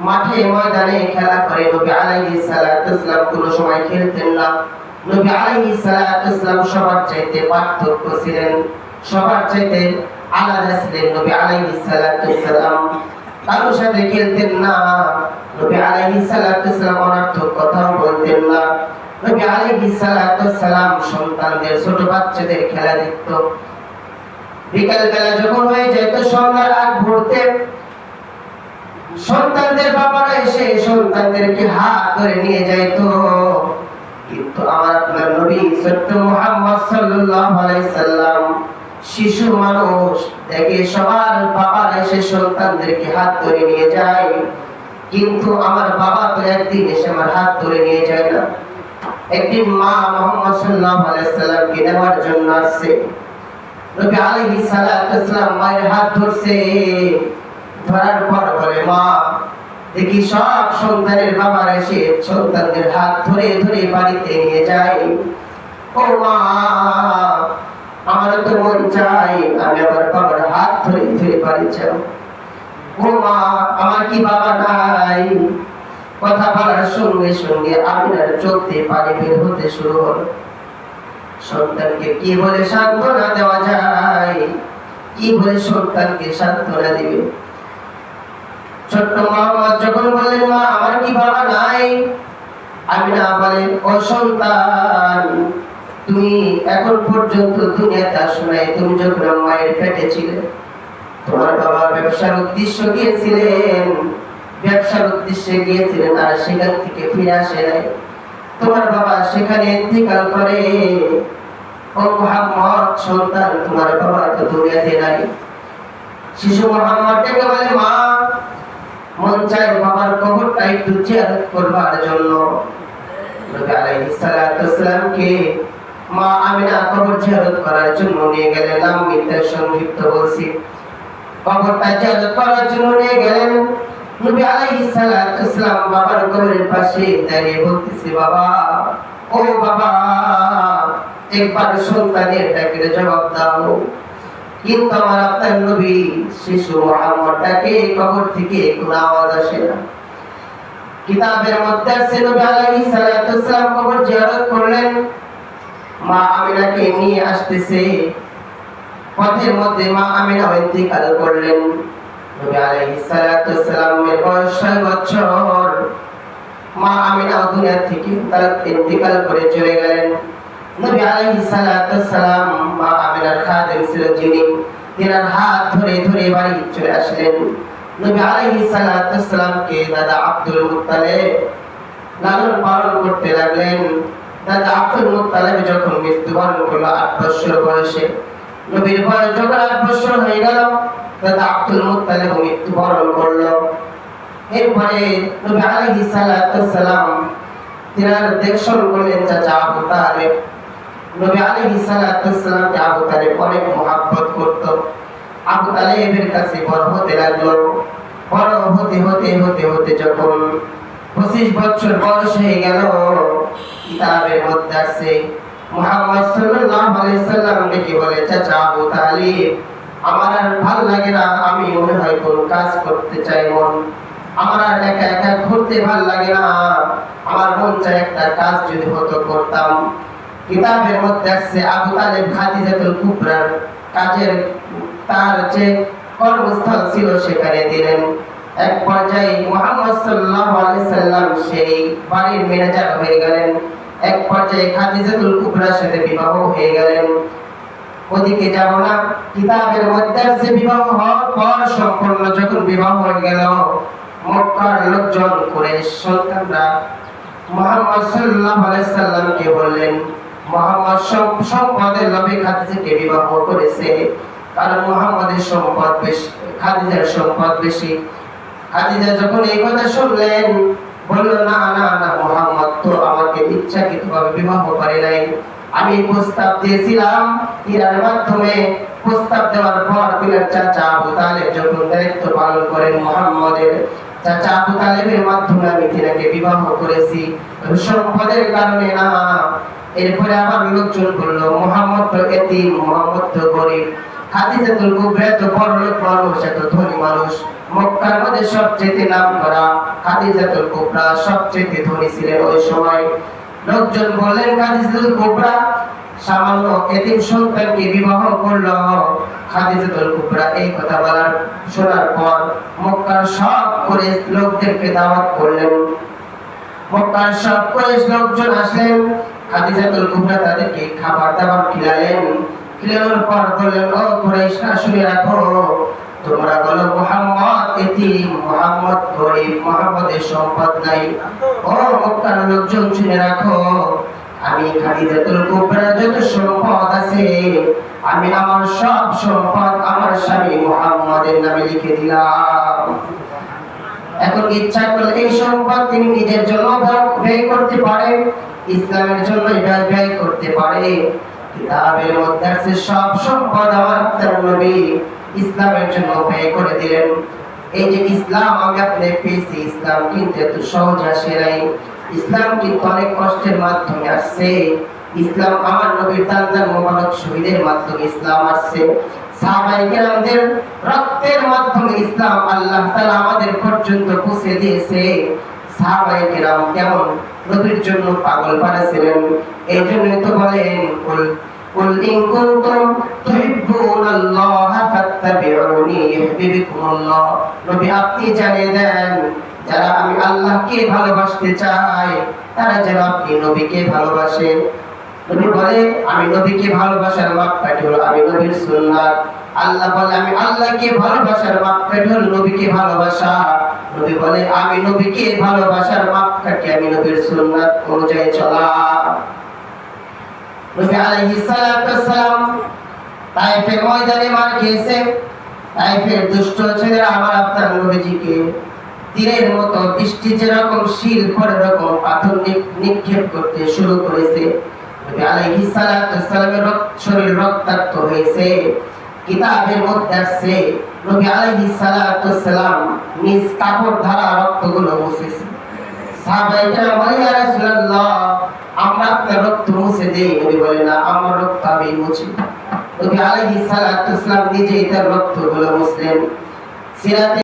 মাঠে ময়দানে খেলা করে। নবী আলাইহিস সালাতু ওয়াসসালাম কোনো সময় খেলতেন না। নবী আলাইহিস সালাতু ওয়াসসালাম সবার চাইতে পার্থক্য ছিলেন, সবার চাইতে আলাদা ছিলেন। নবী আলাইহিস সালাতু ওয়াসসালাম কারোর সাথে খেলতেন না। নবী আলাইহিস সালাতু ওয়াসসালাম অনর্থক কথাও বলতেন না। নবী আলাইহিস সালাতু ওয়াসসালাম সন্তানদের, ছোট বাচ্চাদের খেলা দেখত। বিকাল বেলা যখন হয়ে যেত, সন্ধ্যার আগ মুহূর্তে সন্তানদের বাবারা এসে সন্তানদেরকে হাত ধরে নিয়ে যাইত। কিন্তু আমার আপনার নবী সত্য মুহাম্মদ সাল্লাল্লাহু আলাইহি সাল্লাম শিশু মানুষ দেখে সবার বাবারা এসে সন্তানদেরকে হাত ধরে নিয়ে যায়, কিন্তু আমার বাবা তো একদিন এসে আমার হাত ধরে নিয়ে যায় না। একদিন মা মুহাম্মদ সাল্লাল্লাহু আলাইহি সাল্লামকে নেওয়ার জন্য আসছে। নবী আলাইহিস সালাতু ওয়াসসালাম মায়ের হাত ধরছে। ধরার পর বলে, মা দেখি সব সন্তানের বাবার এসে সন্তানদের হাত ধরে ধরে বাড়িতে নিয়ে যায়। ও মা, আমার তো মন চাই আমি আমার বাবার হাত ধরে ধরে বাড়ি যাব। ও মা, আমার কি বাবা নাই? কথা বলার সঙ্গে সঙ্গে আমিনার চোখ দিয়ে পানি বের হতে শুরু হলো। সন্তানকে কি বলে সান্ত্বনা দেওয়া যায়? কি বলে সন্তানকে সান্ত্বনা দিবে? ছোট্ট মোহাম্মদ যখন বললেন, মা আমার কি বাবা নাই? আমিনা বলে, ও সন্তান, তুমি এখন পর্যন্ত দুনিয়াতে আসো নাই। তুমি যখন মায়ের পেটে ছিলে, তোমার বাবা ব্যবসার উদ্দেশ্যে গিয়েছিলেন, ব্যবসার উদ্দেশ্যে গিয়েছিলেন, আর সেখান থেকে ফিরে আসে নাই। তোমার বাবা সেখানে ইন্তেকাল করে। ও মুহাম্মদ সন্তান, তোমার বাবা তো দুনিয়াতে নাই। শিশু মুহাম্মদ ডেকে বলে, মা মন চায় বাবার কবরটা একটু জিয়ারত করবার জন্য। নবী আলাইহিস সালাতু ওয়াসসালামকে মা আমিনা কবর জিয়ারত করার জন্য নিয়ে গেলেন। আমি তার সংক্ষিপ্ত বলছি। কবরটা জিয়ারত করার জন্য নিয়ে গেলেন। নবী আলাইহিস সালাতু ওয়াসসালাম বাবার কবরের পাশে দাঁড়িয়ে বলতেছে, বাবা, ও বাবা, একবার সন্তানের ডাকের জবাব দাও। কিন্তু আমার আপনার নবী শিশু মুহাম্মদটাকে কবর থেকে কোনো আওয়াজ আসে না। কিতাবের মধ্যে আছে নবী আলাইহিস সালাতু ওয়াসসালাম কবর জিয়ারত করলেন। মা আমিনাকে নিয়ে আসতেছে। পথের মধ্যে মা আমিনা ইন্তেকাল করলেন। নবী আলাইহিস সালাতু ওয়াসসালামের বয়স 6 বছর। মা আমিনা দুনিয়া থেকে তার ইন্তেকাল করে চলে গেলেন। নবী আলাইহিস সালাতু ওয়াসসালাম মা আমিনার খাদেম ছিল যিনি, তিনার হাত ধরে ধরে বাড়ি চলে আসলেন। নবী আলাইহিস সালাতু ওয়াসসালামকে দাদা আব্দুল মুত্তালিব লালন পালন করতে লাগলেন। দাদা আব্দুল মুত্তালিব যখন মৃত্যুবরণ করলো 8 বছর বয়সে, নবীর বয়স যখন 8 বছর হয়ে গেল, দাদা আব্দুল মুত্তালিব মৃত্যুবরণ করলো। এরপরে নবী আলাইহিস সালাতু ওয়াসসালাম তিনার দেখশন করলেন চাচা আবু তালেব। নবী আলাইহিস সালাতু ওয়াসসালামকে আবু তালেব অনেক মহব্বত করত। আবু তালেবের কাছে বড় হতে লাগলো। বড় হতে হতে হতে হতে যখন 25 বছর বয়স হয়ে গেল, কিতাবের মধ্যে আছে মুহাম্মদ সাল্লাল্লাহু আলাইহি সাল্লাম ডেকে বলে, চাচা আবু তালেব, আমার আর ভাল লাগে না, আমি মনে হয় কোন কাজ করতে চাই। আমার আর একা একা ঘুরতে ভাল লাগে না, আমার মন চায় একটা কাজ যদি হতো করতাম। কিতাবের মধ্যে আছে আবু তালেব খাদিজাতুল কুবরার কাজের তার যে কর্মস্থল ছিল সেখানে দিলেন। এক পর্যায়ে মুহাম্মদ সাল্লাল্লাহু আলাইহি সাল্লাম সেই বাড়ির ম্যানেজার হয়ে গেলেন। এক পর্যায়ে খাদিজাতুল কুবরার সাথে বিবাহ হয়ে গেলেন। ওদিকে যাব না। কিতাবের মধ্যে আছে বিবাহ হওয়ার পর সম্পূর্ণ যখন বিবাহ হয়ে গেল, মক্কার লোকজন কুরাইশ সন্তানরা মুহাম্মদ সাল্লাল্লাহু আলাইহি সাল্লামকে বললেন, মুহাম্মদ সম্পদের লোভে খাদিজাকে বিবাহ করেছে, কারণ মুহাম্মদের সম্পদ বেশি, খাদিজার সম্পদ বেশি। খাদিজা যখন এই কথা শুনলেন, বলল, না না না, মুহাম্মদ তো আমাকে ইচ্ছাকৃতভাবে বিবাহ করে নাই। আমি প্রস্তাব দিয়েছিলাম, তিনার মাধ্যমে প্রস্তাব দেওয়ার পর তিনার চাচা আবু তালেব যখন দায়িত্ব পালন করেন মুহাম্মদের, চাচা আবু তালেবের মাধ্যমে আমি তিনাকে বিবাহ করেছি, সম্পদের কারণে না। এরপরে আবার লোকজন বলল, মুহাম্মদ তো এতিম, মুহাম্মদ তো গরিব, খাদিজাতুল কুবরা তো বড় লোক মানুষ, এত ধনী মানুষ, মক্কার মধ্যে সবচেয়ে নামকরা খাদিজাতুল কুবরা সবচেয়ে ধনী ছিলেন ওই সময়। লোকজন বললেন খাদিজাতুল কুবরা সামান্য এতিম সন্তানকে বিবাহ করলো। খাদিজাতুল কুবরা এই কথা শোনার পর মক্কার সব কুরাইশ লোকদেরকে দাওয়াত করলেন। মক্কার সব কুরাইশ লোকজন আসলেন, খাদিজাতুল কুবরা তাদেরকে খাবার দাবার খিলালেন। খিলানোর পর বললেন, ও কুরাইশরা শুনে রাখো, তোমরা বলো মুহাম্মদ এতিম, মুহাম্মদ গরিব, মুহাম্মদের সম্পদ নাই। ও মক্কার লোকজন শুনে রাখো, আমি খাদিজাতুল কুবরা যত সম্পদ আছে আমি আমার সব সম্পদ আমার স্বামী মুহাম্মদের নামে লিখে দিলাম। এখন ইচ্ছা করলে এই সম্পদ তিনি নিজের জন্য ব্যয় করতে পারে, ইসলামের জন্য ব্যয় করতে পারে। কিতাবের মধ্যে আছে সব সম্পদ আমার আপনার নবী ইসলামের জন্য ব্যয় করে দিলেন। এই যে ইসলাম আমি আপনি পেয়েছি, ইসলাম কিন্তু এত সহজ আসে নাই। ইসলাম কিন্তু অনেক কষ্টের মাধ্যমে আসছে। ইসলাম আমার নবীর দান মোবারক শহীদের মাধ্যমে ইসলাম আসছে। সাহাবায়ে কেরামদের রক্তের মাধ্যমে ইসলাম আল্লাহ তাআলা আমাদের পর্যন্ত পৌঁছে দিয়েছে। সাহাবায়ে কেরাম কেমন নবীর জন্য পাগল পাড়াছিলেন। এই জন্যই তো বলেন, কুল ইন কুনতুম তুহিব্বুনাল্লাহা ফাত্তাবিউনি ইউহিব্বুকুমুল্লাহ। নবী আপনি জানিয়ে দেন, যারা আমি আল্লাহকে ভালোবাসতে চাই তারা যেন আপনি নবীকে ভালোবাসে। নবী বলে, আমি নবীকে ভালোবাসার মাপকাঠি হলো আমি নবীর সুন্নাত। আল্লাহ বলে, আমি আল্লাহকে ভালোবাসার মাপকাঠি হলো নবীকে ভালোবাসা। নবী বলে, আমি নবীকে ভালোবাসার মাপকাঠি আমি নবীর সুন্নাত অনুযায়ী চলা। নবী আলাইহিস সালাতু ওয়াস সালাম তায়েফের ময়দানে মার খেয়েছে। তায়েফের দুষ্ট ছেলেরা আমার আপনার নবীজিকে তীরের মতো বৃষ্টি যেরকম শিল পড়ে রকম পাথর নিক্ষেপ করতে শুরু করেছে। নবী আলাইহিস সালাতু ওয়াস সালামের শরীর রক্তাক্ত হয়েছে। কিতাবের মধ্যে আছে নবী আলাইহিস সালাতু ওয়াস সালাম নিজ কাপড় দ্বারা রক্তগুলো মুছেছে। সাহাবায়ে কেরাম বলে, ইয়া রাসূলুল্লাহ আমরা আপনার রক্ত মুছে দেই। নবী বলে, না, আমার রক্ত আমি মুছি। নবী আলাইহিস সালাতু ওয়াস সালাম নিজেই তার রক্তগুলো মুছলেন। সিরাতে